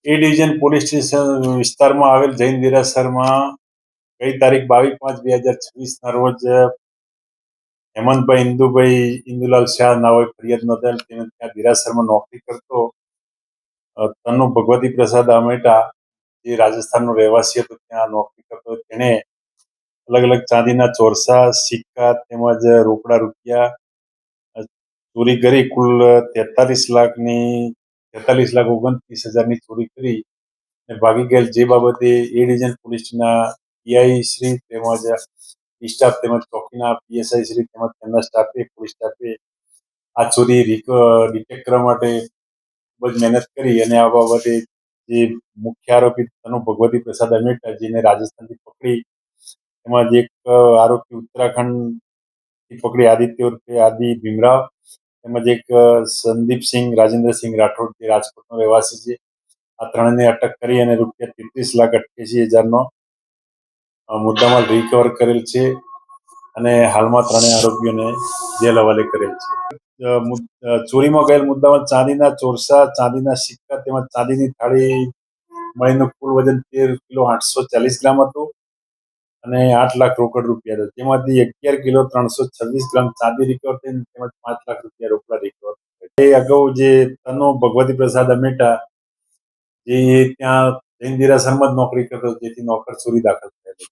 એ division police station વિસ્તારમાં આવેલ જૈન દેરાસરમાં ગઈ તારીખ 22/5/2026 રોજ હેમંતભાઈ ઇન્દુલાલ શાહ નાઓએ ફરિયાદ નોંધાયેલ. તેને ત્યાં દેરાસરમાં નોકરી કરતો તનુ ભગવતી પ્રસાદ અમેટા, જે રાજસ્થાનનો રહેવાસી હતો, ત્યાં નોકરી કરતો. તેણે અલગ અલગ ચાંદીના ચોરસા, સિક્કા તેમજ રોકડા રૂપિયા ચોરી કરી કુલ 43,29,29 ચોરી કરી ભાગી ગયેલ. જે બાબતે એ ડિવિઝન પોલીસના પીઆઈ શ્રી તેમજ સ્ટાફ તેમજ ચોકીના પીએસઆઈ શ્રી તેમજ તેમના સ્ટાફે પોલીસ સ્ટાફે આ ચોરી ડિટેક્ટ કરવા માટે ખૂબ જ મહેનત કરી અને આ બાબતે જે મુખ્ય આરોપી તનુ ભગવતી પ્રસાદ અમેટા, જેને રાજસ્થાનથી પકડી, એમાં એક આરોપી ઉત્તરાખંડથી પકડી આદિત્ય ઉર્ફે આદિ ભીમરાવ, તેમજ એક સંદીપસિંહ રાજેન્દ્રસિંહ રાઠોડ, જે રાજકોટનો રહેવાસી છે. આ ત્રણને અટક કરી અને ₹33,88,000નો મુદ્દામાલ રિકવર કરેલ છે અને હાલમાં ત્રણેય આરોપીઓને જેલ હવાલે કરેલ છે. ચોરીમાં ગયેલ મુદ્દામાં ચાંદીના ચોરસા, ચાંદીના સિક્કા તેમજ ચાંદીની થાળી મળીને કુલ વજન 13,840 ગ્રામ હતું અને 8 લાખ રોકડ રૂપિયા હતા. તેમાંથી 11,326 ગ્રામ ચાંદી રિકવર થઈ તેમજ 5 લાખ રૂપિયા રોકડા રિકવર. એ અગાઉ જે તનુ ભગવતી પ્રસાદ અમેટા, જે ત્યાં જૈન દેરાસરમાં જ નોકરી કરતો, જેથી નોકર ચોરી દાખલ થયેલી.